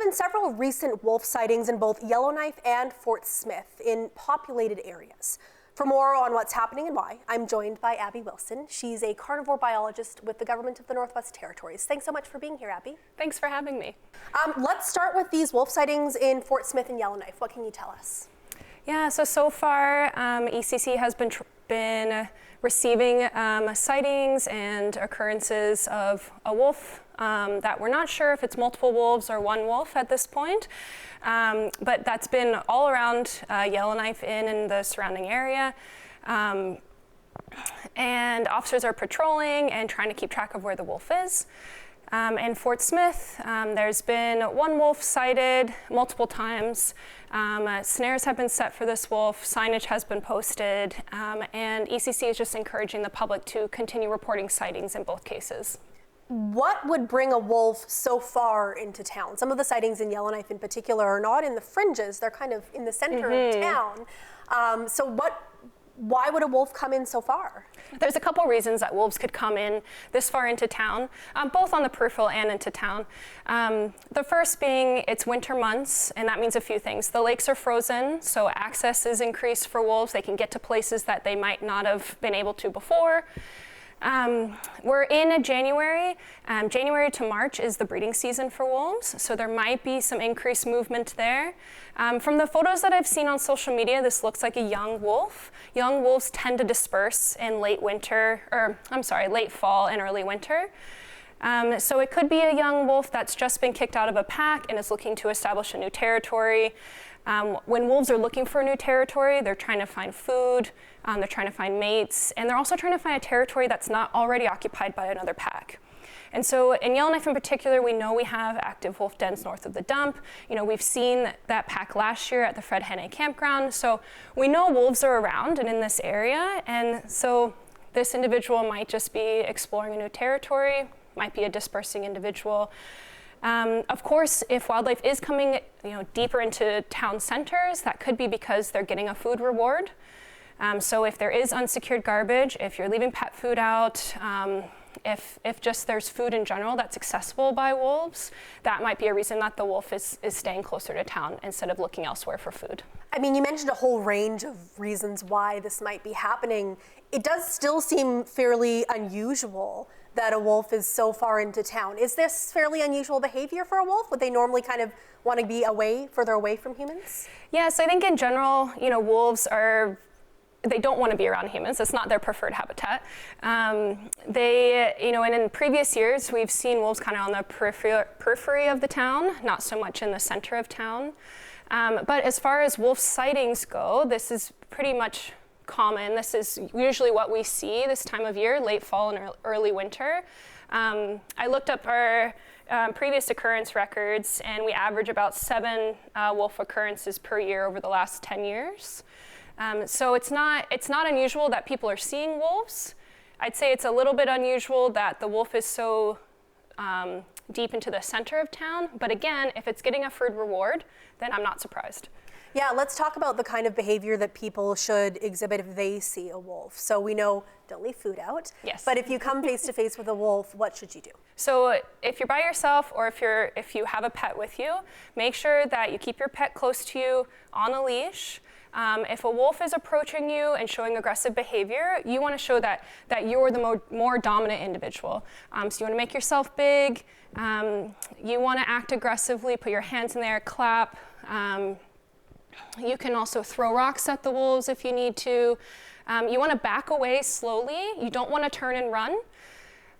been several recent wolf sightings in both Yellowknife and Fort Smith in populated areas. For more on what's happening and why, I'm joined by Abbey Wilson. She's a carnivore biologist with the government of the Northwest Territories. Thanks so much for being here, Abbey. Thanks for having me. Let's start with these wolf sightings in Fort Smith and Yellowknife. What can you tell us? Yeah, so far ECC has been receiving sightings and occurrences of a wolf that we're not sure if it's multiple wolves or one wolf at this point, but that's been all around Yellowknife Inn and the surrounding area. And officers are patrolling and trying to keep track of where the wolf is. In Fort Smith, there's been one wolf sighted multiple times. Snares have been set for this wolf, signage has been posted, and ECC is just encouraging the public to continue reporting sightings in both cases. What would bring a wolf so far into town? Some of the sightings in Yellowknife in particular are not in the fringes, they're kind of in the center of town. Why would a wolf come in so far? There's a couple reasons that wolves could come in this far into town, both on the peripheral and into town. The first being it's winter months, and that means a few things. The lakes are frozen, so access is increased for wolves. They can get to places that they might not have been able to before. We're in January. January to March is the breeding season for wolves, so there might be some increased movement there. From the photos that I've seen on social media, this looks like a young wolf. Young wolves tend to disperse in late fall and early winter. So it could be a young wolf that's just been kicked out of a pack and is looking to establish a new territory. When wolves are looking for a new territory, they're trying to find food, they're trying to find mates, and they're also trying to find a territory that's not already occupied by another pack. And so in Yellowknife in particular, we know we have active wolf dens north of the dump. You know, we've seen that pack last year at the Fred Henne campground. So we know wolves are around and in this area. And so this individual might just be exploring a new territory, might be a dispersing individual. Of course, if wildlife is coming, deeper into town centers, that could be because they're getting a food reward. So if there is unsecured garbage, if you're leaving pet food out, if just there's food in general that's accessible by wolves, that might be a reason that the wolf is staying closer to town instead of looking elsewhere for food. I mean, you mentioned a whole range of reasons why this might be happening. It does still seem fairly unusual that a wolf is so far into town. Is this fairly unusual behavior for a wolf? Would they normally kind of want to be further away from humans? Yes, I think in general, wolves they don't want to be around humans. It's not their preferred habitat. And in previous years, we've seen wolves kind of on the periphery of the town, not so much in the center of town. But as far as wolf sightings go, this is pretty much common. This is usually what we see this time of year, late fall and early winter. I looked up our previous occurrence records, and we average about 7 wolf occurrences per year over the last 10 years. So it's not unusual that people are seeing wolves. I'd say it's a little bit unusual that the wolf is so deep into the center of town. But again, if it's getting a food reward, then I'm not surprised. Yeah, let's talk about the kind of behavior that people should exhibit if they see a wolf. So we know don't leave food out. Yes. But if you come face to face with a wolf, what should you do? So if you're by yourself or if you have a pet with you, make sure that you keep your pet close to you on a leash. If a wolf is approaching you and showing aggressive behavior, you want to show that you're the more dominant individual. So you want to make yourself big. You want to act aggressively, put your hands in there, clap. You can also throw rocks at the wolves if you need to. You want to back away slowly. You don't want to turn and run.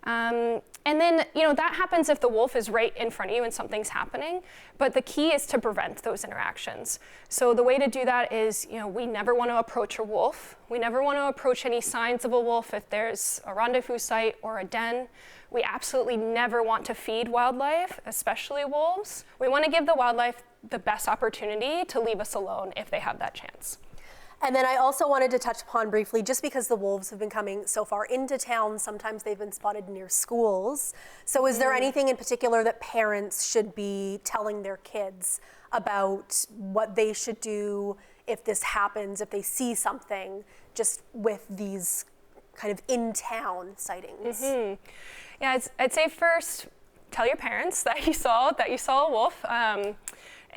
And then, that happens if the wolf is right in front of you and something's happening. But the key is to prevent those interactions. So the way to do that is, we never want to approach a wolf. We never want to approach any signs of a wolf if there's a rendezvous site or a den. We absolutely never want to feed wildlife, especially wolves. We want to give the wildlife the best opportunity to leave us alone if they have that chance. And then I also wanted to touch upon briefly, just because the wolves have been coming so far into town, sometimes they've been spotted near schools. So is there anything in particular that parents should be telling their kids about what they should do if this happens, if they see something, just with these kind of in-town sightings? Yeah, I'd say first, tell your parents that you saw a wolf.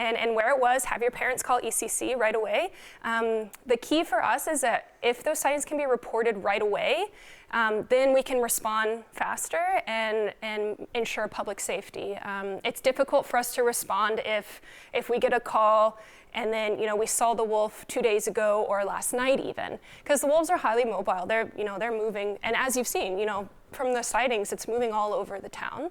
And where it was, have your parents call ECC right away. The key for us is that if those sightings can be reported right away, then we can respond faster and ensure public safety. It's difficult for us to respond if we get a call and then we saw the wolf 2 days ago or last night even, because the wolves are highly mobile. They're moving, and as you've seen, from the sightings, it's moving all over the town.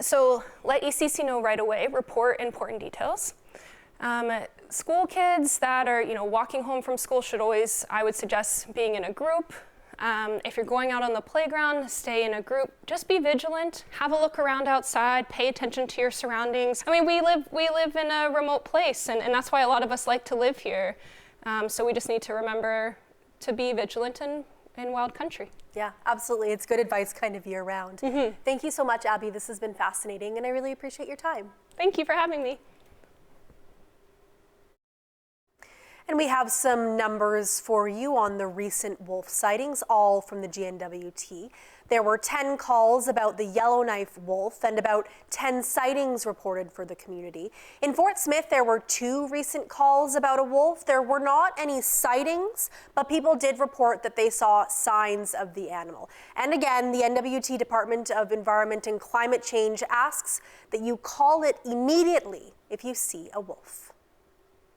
So let ECC know right away, report important details. School kids that are walking home from school should always, I would suggest, being in a group. If you're going out on the playground, stay in a group. Just be vigilant, have a look around outside, pay attention to your surroundings. I mean, we live in a remote place, and that's why a lot of us like to live here. So we just need to remember to be vigilant in wild country. Yeah, absolutely. It's good advice kind of year round. Mm-hmm. Thank you so much, Abby. This has been fascinating, and I really appreciate your time. Thank you for having me. And we have some numbers for you on the recent wolf sightings, all from the GNWT. There were 10 calls about the Yellowknife wolf and about 10 sightings reported for the community. In Fort Smith, there were 2 recent calls about a wolf. There were not any sightings, but people did report that they saw signs of the animal. And again, the NWT Department of Environment and Climate Change asks that you call it immediately if you see a wolf.